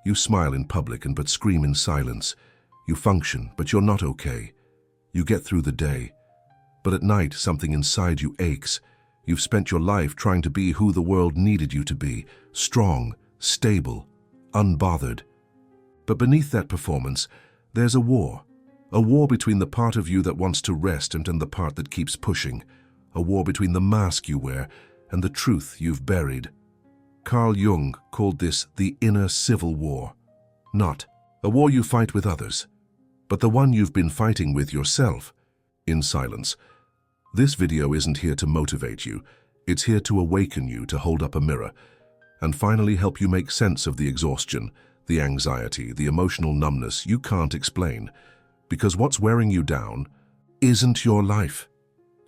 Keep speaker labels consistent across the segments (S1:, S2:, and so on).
S1: You smile in public but scream in silence. You function, but you're not okay. You get through the day. But at night, something inside you aches. You've spent your life trying to be who the world needed you to be. Strong, stable, unbothered. But beneath that performance, there's a war. A war between the part of you that wants to rest and the part that keeps pushing. A war between the mask you wear and the truth you've buried. Carl Jung called this the inner civil war. Not a war you fight with others, but the one you've been fighting with yourself, in silence. This video isn't here to motivate you. It's here to awaken you, to hold up a mirror, and finally help you make sense of the exhaustion, the anxiety, the emotional numbness you can't explain. Because what's wearing you down isn't your life.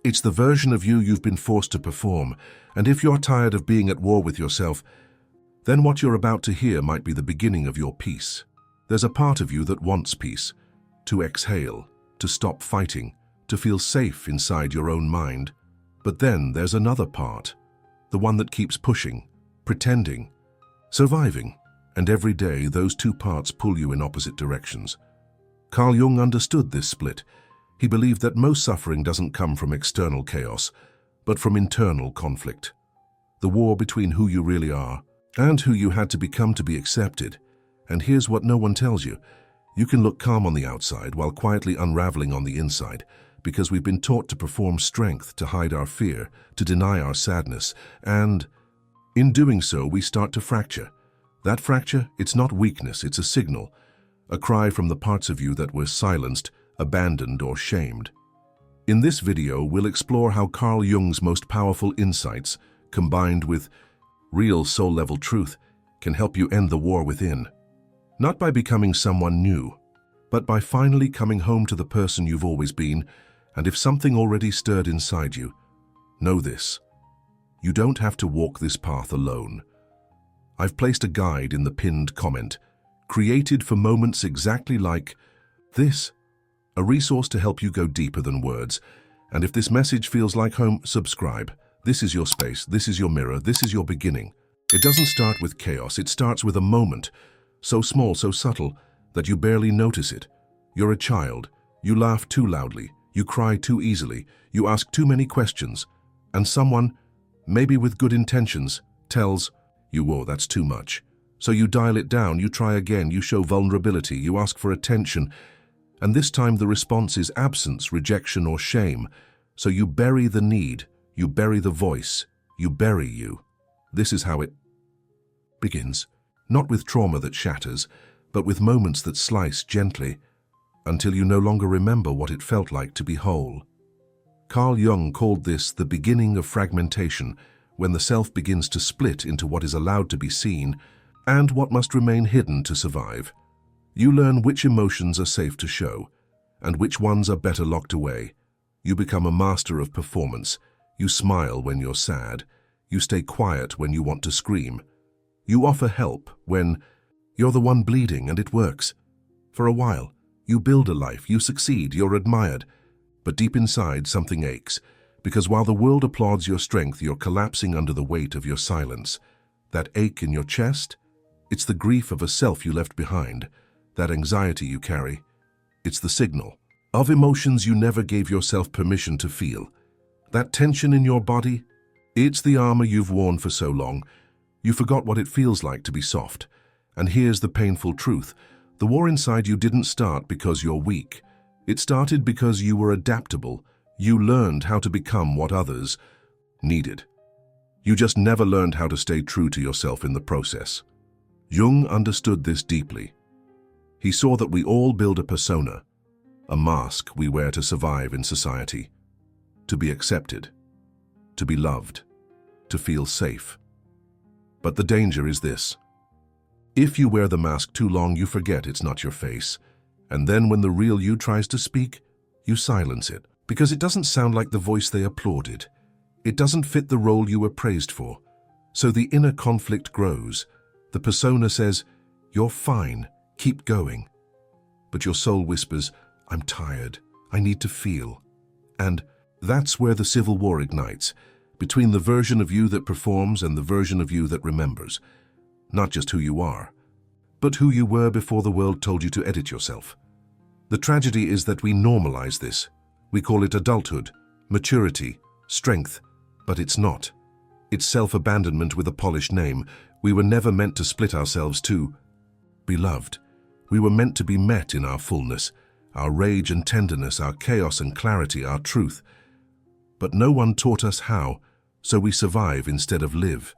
S1: It's the version of you you've been forced to perform, and if you're tired of being at war with yourself, then what you're about to hear might be the beginning of your peace. There's a part of you that wants peace, to exhale, to stop fighting, to feel safe inside your own mind. But then there's another part, the one that keeps pushing, pretending, surviving, and every day those two parts pull you in opposite directions. Carl Jung understood this split. He believed that most suffering doesn't come from external chaos, but from internal conflict. The war between who you really are and who you had to become to be accepted. And here's what no one tells you. You can look calm on the outside while quietly unraveling on the inside, because we've been taught to perform strength, to hide our fear, to deny our sadness, and in doing so, we start to fracture. That fracture, it's not weakness, it's a signal, a cry from the parts of you that were silenced, abandoned, or shamed. In this video, we'll explore how Carl Jung's most powerful insights, combined with real soul-level truth, can help you end the war within. Not by becoming someone new, but by finally coming home to the person you've always been. And if something already stirred inside you, know this: you don't have to walk this path alone. I've placed a guide in the pinned comment, created for moments exactly like this, a resource to help you go deeper than words. And if this message feels like home, subscribe. This is your space, this is your mirror, this is your beginning. It doesn't start with chaos, it starts with a moment, so small, so subtle, that you barely notice it. You're a child, you laugh too loudly, you cry too easily, you ask too many questions, and someone, maybe with good intentions, tells you, "Whoa, that's too much." So you dial it down, you try again, you show vulnerability, you ask for attention, and this time the response is absence, rejection, or shame. So you bury the need, you bury the voice, you bury you. This is how it begins, not with trauma that shatters, but with moments that slice gently, until you no longer remember what it felt like to be whole. Carl Jung called this the beginning of fragmentation, when the self begins to split into what is allowed to be seen and what must remain hidden to survive. You learn which emotions are safe to show, and which ones are better locked away. You become a master of performance. You smile when you're sad. You stay quiet when you want to scream. You offer help when you're the one bleeding, and it works. For a while, you build a life, you succeed, you're admired. But deep inside, something aches, because while the world applauds your strength, you're collapsing under the weight of your silence. That ache in your chest, it's the grief of a self you left behind. That anxiety you carry, it's the signal of emotions you never gave yourself permission to feel. That tension in your body, it's the armor you've worn for so long. You forgot what it feels like to be soft. And here's the painful truth. The war inside you didn't start because you're weak. It started because you were adaptable. You learned how to become what others needed. You just never learned how to stay true to yourself in the process. Jung understood this deeply. He saw that we all build a persona, a mask we wear to survive in society, to be accepted, to be loved, to feel safe. But the danger is this. If you wear the mask too long, you forget it's not your face. And then when the real you tries to speak, you silence it, because it doesn't sound like the voice they applauded. It doesn't fit the role you were praised for. So the inner conflict grows. The persona says, "You're fine, keep going." But your soul whispers, "I'm tired, I need to feel." And that's where the civil war ignites, between the version of you that performs and the version of you that remembers. Not just who you are, but who you were before the world told you to edit yourself. The tragedy is that we normalize this. We call it adulthood, maturity, strength, but it's not. It's self-abandonment with a polished name. We were never meant to split ourselves to be loved. We were meant to be met in our fullness, our rage and tenderness, our chaos and clarity, our truth. But no one taught us how, so we survive instead of live.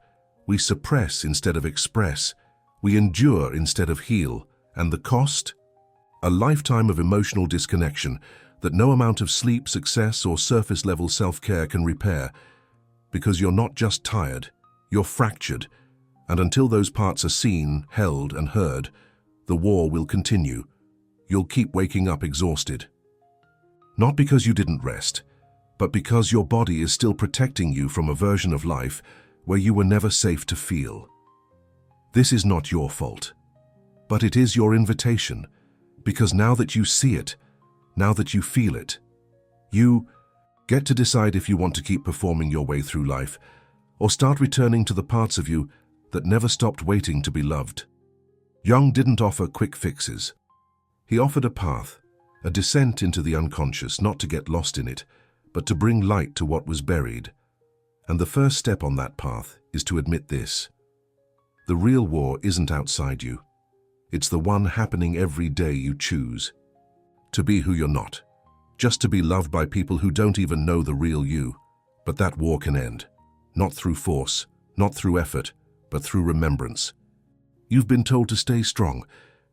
S1: We suppress instead of express. We endure instead of heal. And the cost? A lifetime of emotional disconnection that no amount of sleep, success, or surface-level self-care can repair. Because you're not just tired, you're fractured. And until those parts are seen, held, and heard, the war will continue. You'll keep waking up exhausted. Not because you didn't rest, but because your body is still protecting you from a version of life where you were never safe to feel. This is not your fault, but it is your invitation, because now that you see it, now that you feel it, you get to decide if you want to keep performing your way through life or start returning to the parts of you that never stopped waiting to be loved. Jung didn't offer quick fixes. He offered a path, a descent into the unconscious, not to get lost in it, but to bring light to what was buried. And the first step on that path is to admit this. The real war isn't outside you. It's the one happening every day you choose. To be who you're not. Just to be loved by people who don't even know the real you. But that war can end. Not through force, not through effort, but through remembrance. You've been told to stay strong,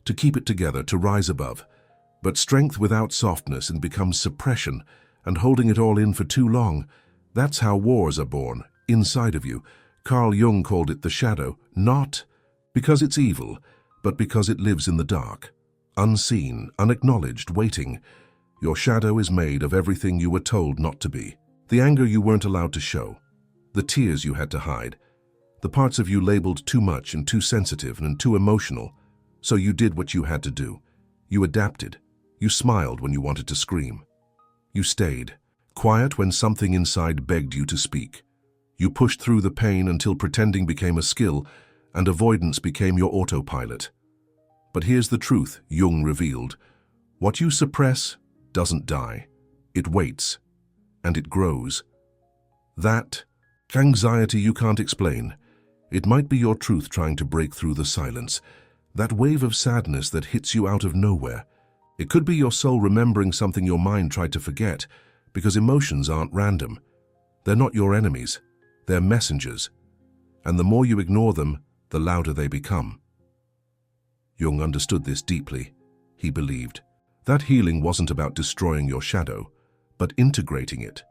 S1: to keep it together, to rise above. But strength without softness and becomes suppression, and holding it all in for too long. That's how wars are born, inside of you. Carl Jung called it the shadow, not because it's evil, but because it lives in the dark. Unseen, unacknowledged, waiting. Your shadow is made of everything you were told not to be. The anger you weren't allowed to show. The tears you had to hide. The parts of you labeled too much and too sensitive and too emotional. So you did what you had to do. You adapted. You smiled when you wanted to scream. You stayed, quiet when something inside begged you to speak. You pushed through the pain until pretending became a skill and avoidance became your autopilot. But here's the truth Jung revealed. What you suppress doesn't die. It waits, and it grows. That anxiety you can't explain. It might be your truth trying to break through the silence. That wave of sadness that hits you out of nowhere. It could be your soul remembering something your mind tried to forget, because emotions aren't random. They're not your enemies. They're messengers. And the more you ignore them, the louder they become. Jung understood this deeply. He believed that healing wasn't about destroying your shadow, but integrating it.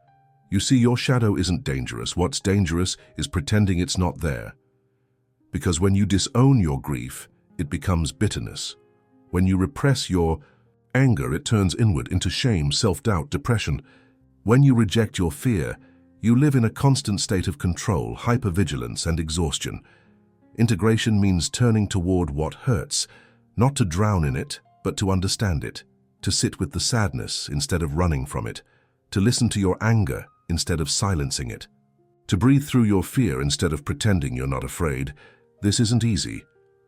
S1: You see, your shadow isn't dangerous. What's dangerous is pretending it's not there. Because when you disown your grief, it becomes bitterness. When you repress your anger, it turns inward into shame, self-doubt, depression. When you reject your fear, you live in a constant state of control, hypervigilance, and exhaustion. Integration means turning toward what hurts, not to drown in it, but to understand it, to sit with the sadness instead of running from it, to listen to your anger instead of silencing it, to breathe through your fear instead of pretending you're not afraid. This isn't easy,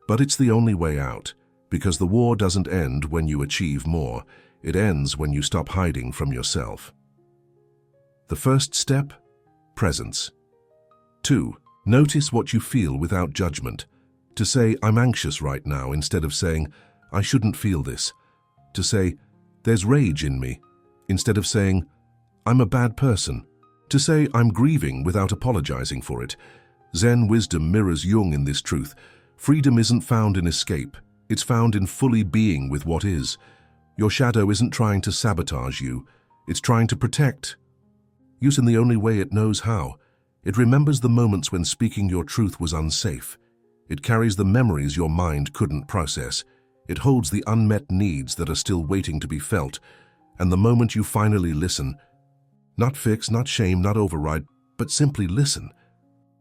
S1: but it's the only way out, because the war doesn't end when you achieve more. It ends when you stop hiding from yourself. The first step? Presence. 2. Notice what you feel without judgment. To say, I'm anxious right now, instead of saying, I shouldn't feel this. To say, there's rage in me, instead of saying, I'm a bad person. To say, I'm grieving without apologizing for it. Zen wisdom mirrors Jung in this truth. Freedom isn't found in escape. It's found in fully being with what is. Your shadow isn't trying to sabotage you. It's trying to protect. Use in the only way it knows how. It remembers the moments when speaking your truth was unsafe. It carries the memories your mind couldn't process. It holds the unmet needs that are still waiting to be felt. And the moment you finally listen, not fix, not shame, not override, but simply listen,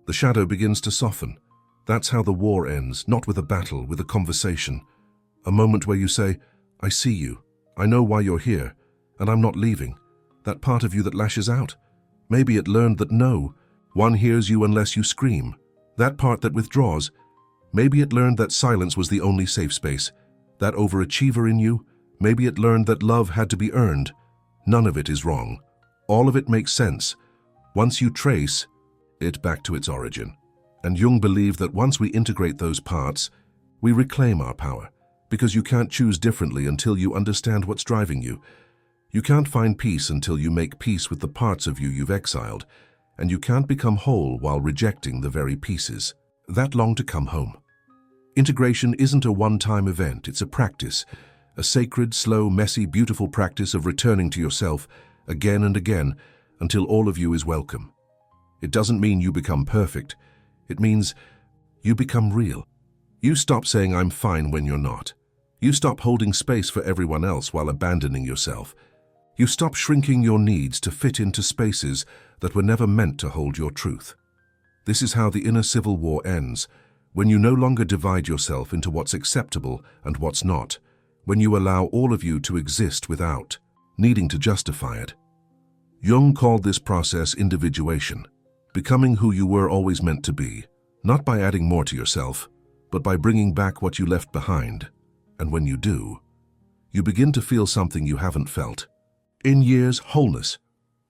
S1: the shadow begins to soften. That's how the war ends, not with a battle, with a conversation. A moment where you say, I see you, I know why you're here, and I'm not leaving. That part of you that lashes out. Maybe it learned that no one hears you unless you scream. That part that withdraws. Maybe it learned that silence was the only safe space. That overachiever in you, maybe it learned that love had to be earned. None of it is wrong. All of it makes sense once you trace it back to its origin. And Jung believed that once we integrate those parts, we reclaim our power, because you can't choose differently until you understand what's driving you. You can't find peace until you make peace with the parts of you you've exiled, and you can't become whole while rejecting the very pieces that long to come home. Integration isn't a one-time event, it's a practice, a sacred, slow, messy, beautiful practice of returning to yourself again and again until all of you is welcome. It doesn't mean you become perfect. It means you become real. You stop saying I'm fine when you're not. You stop holding space for everyone else while abandoning yourself. You stop shrinking your needs to fit into spaces that were never meant to hold your truth. This is how the inner civil war ends, when you no longer divide yourself into what's acceptable and what's not, when you allow all of you to exist without needing to justify it. Jung called this process individuation, becoming who you were always meant to be, not by adding more to yourself, but by bringing back what you left behind. And when you do, you begin to feel something you haven't felt in years: wholeness.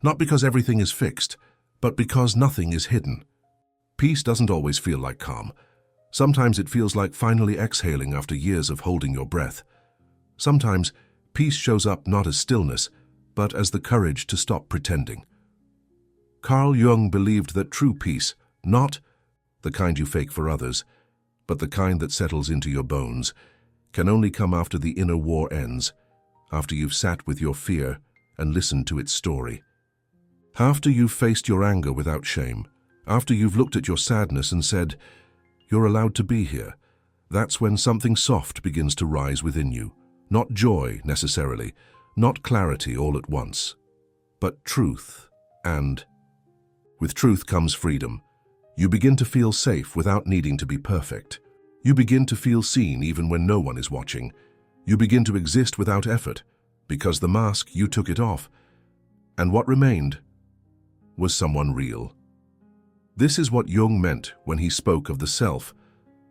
S1: Not because everything is fixed, but because nothing is hidden. Peace doesn't always feel like calm. Sometimes it feels like finally exhaling after years of holding your breath. Sometimes peace shows up not as stillness, but as the courage to stop pretending. Carl Jung believed that true peace, not the kind you fake for others, but the kind that settles into your bones, can only come after the inner war ends, after you've sat with your fear and listened to its story. After you've faced your anger without shame, after you've looked at your sadness and said, "You're allowed to be here," that's when something soft begins to rise within you. Not joy, necessarily, not clarity all at once, but truth. And with truth comes freedom. You begin to feel safe without needing to be perfect. You begin to feel seen even when no one is watching. You begin to exist without effort, because the mask, you took it off, and what remained was someone real. This is what Jung meant when he spoke of the self,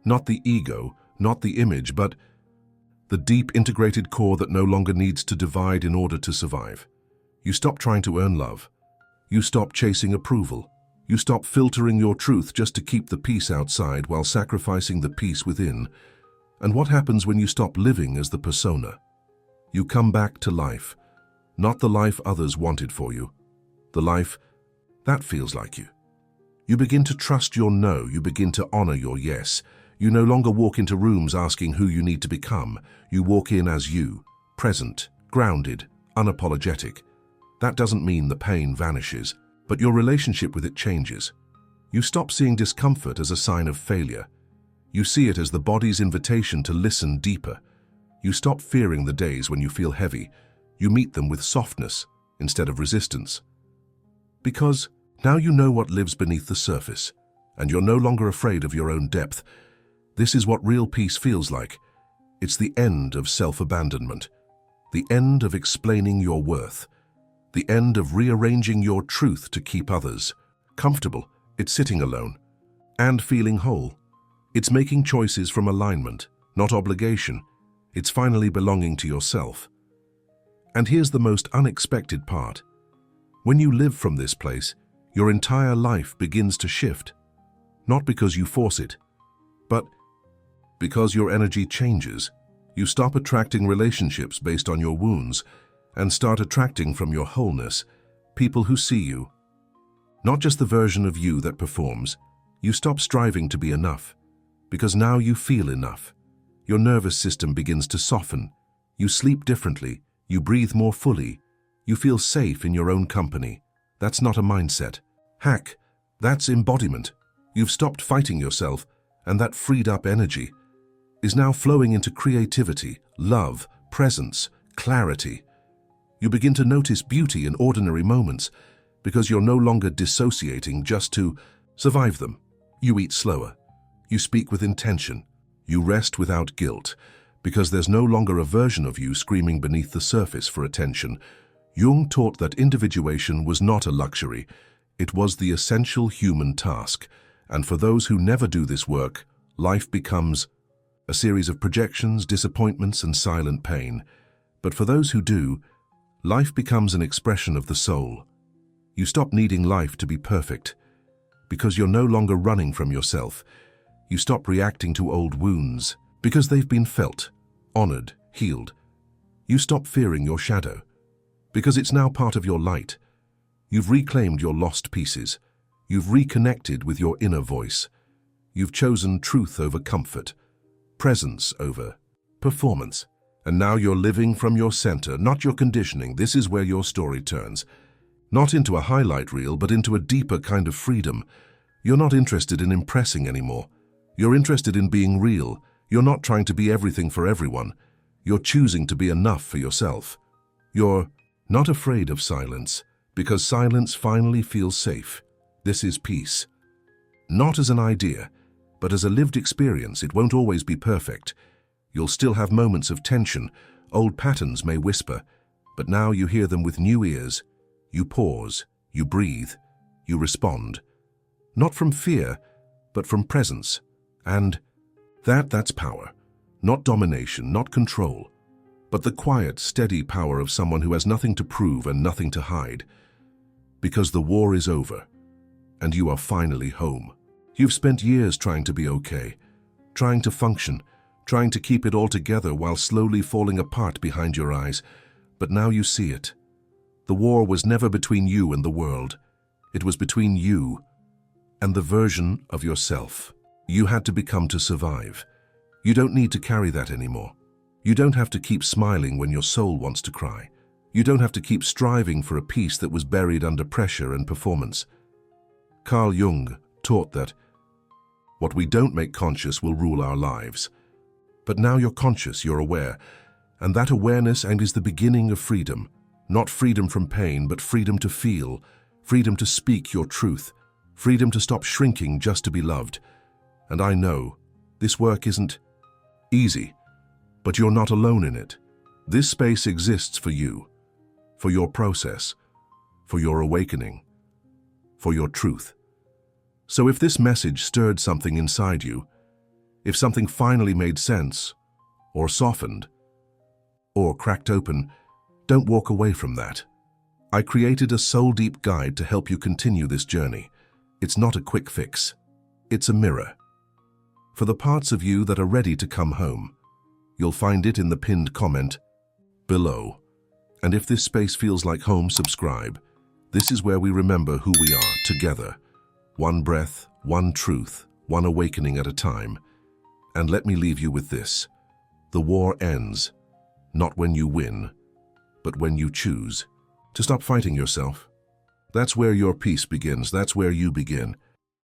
S1: not the ego, not the image, but the deep integrated core that no longer needs to divide in order to survive. You stop trying to earn love. You stop chasing approval. You stop filtering your truth just to keep the peace outside while sacrificing the peace within. And what happens when you stop living as the persona? You come back to life, not the life others wanted for you, the life that feels like you. You begin to trust your no, you begin to honor your yes. You no longer walk into rooms asking who you need to become. You walk in as you, present, grounded, unapologetic. That doesn't mean the pain vanishes, but your relationship with it changes. You stop seeing discomfort as a sign of failure. You see it as the body's invitation to listen deeper. You stop fearing the days when you feel heavy. You meet them with softness instead of resistance. Because now you know what lives beneath the surface, and you're no longer afraid of your own depth. This is what real peace feels like. It's the end of self-abandonment, the end of explaining your worth, the end of rearranging your truth to keep others comfortable. It's sitting alone and feeling whole. It's making choices from alignment, not obligation. It's finally belonging to yourself. And here's the most unexpected part. When you live from this place, your entire life begins to shift, not because you force it, but because your energy changes. You stop attracting relationships based on your wounds and start attracting from your wholeness people who see you, not just the version of you that performs. You stop striving to be enough, because now you feel enough. Your nervous system begins to soften. You sleep differently. You breathe more fully. You feel safe in your own company. That's not a mindset hack. That's embodiment. You've stopped fighting yourself, and that freed up energy is now flowing into creativity, love, presence, clarity. You begin to notice beauty in ordinary moments because you're no longer dissociating just to survive them. You eat slower. You speak with intention. You rest without guilt because there's no longer a version of you screaming beneath the surface for attention. Jung taught that individuation was not a luxury. It was the essential human task. And for those who never do this work, Life becomes a series of projections, disappointments, and silent pain. But for those who do, life becomes an expression of the soul. You stop needing life to be perfect, because you're no longer running from yourself. You stop reacting to old wounds, because they've been felt, honored, healed. You stop fearing your shadow, because it's now part of your light. You've reclaimed your lost pieces. You've reconnected with your inner voice. You've chosen truth over comfort, presence over performance. And now you're living from your center, not your conditioning. This is where your story turns. Not into a highlight reel, but into a deeper kind of freedom. You're not interested in impressing anymore. You're interested in being real. You're not trying to be everything for everyone. You're choosing to be enough for yourself. You're not afraid of silence, because silence finally feels safe. This is peace. Not as an idea, but as a lived experience. It won't always be perfect. You'll still have moments of tension. Old patterns may whisper, but now you hear them with new ears. You pause, you breathe, you respond. Not from fear, but from presence. And that's power. Not domination, not control, but the quiet, steady power of someone who has nothing to prove and nothing to hide. Because the war is over, and you are finally home. You've spent years trying to be okay, trying to function, trying to keep it all together while slowly falling apart behind your eyes. But now you see it. The war was never between you and the world. It was between you and the version of yourself you had to become to survive. You don't need to carry that anymore. You don't have to keep smiling when your soul wants to cry. You don't have to keep striving for a peace that was buried under pressure and performance. Carl Jung taught that what we don't make conscious will rule our lives. But now you're conscious, you're aware, and that awareness is the beginning of freedom. Not freedom from pain, but freedom to feel, freedom to speak your truth, freedom to stop shrinking just to be loved. And I know this work isn't easy, but you're not alone in it. This space exists for you, for your process, for your awakening, for your truth. So if this message stirred something inside you, if something finally made sense, or softened, or cracked open, don't walk away from that. I created a soul-deep guide to help you continue this journey. It's not a quick fix. It's a mirror. For the parts of you that are ready to come home, you'll find it in the pinned comment below. And if this space feels like home, subscribe. This is where we remember who we are together. One breath, one truth, one awakening at a time. And let me leave you with this. The war ends, not when you win, but when you choose to stop fighting yourself. That's where your peace begins. That's where you begin.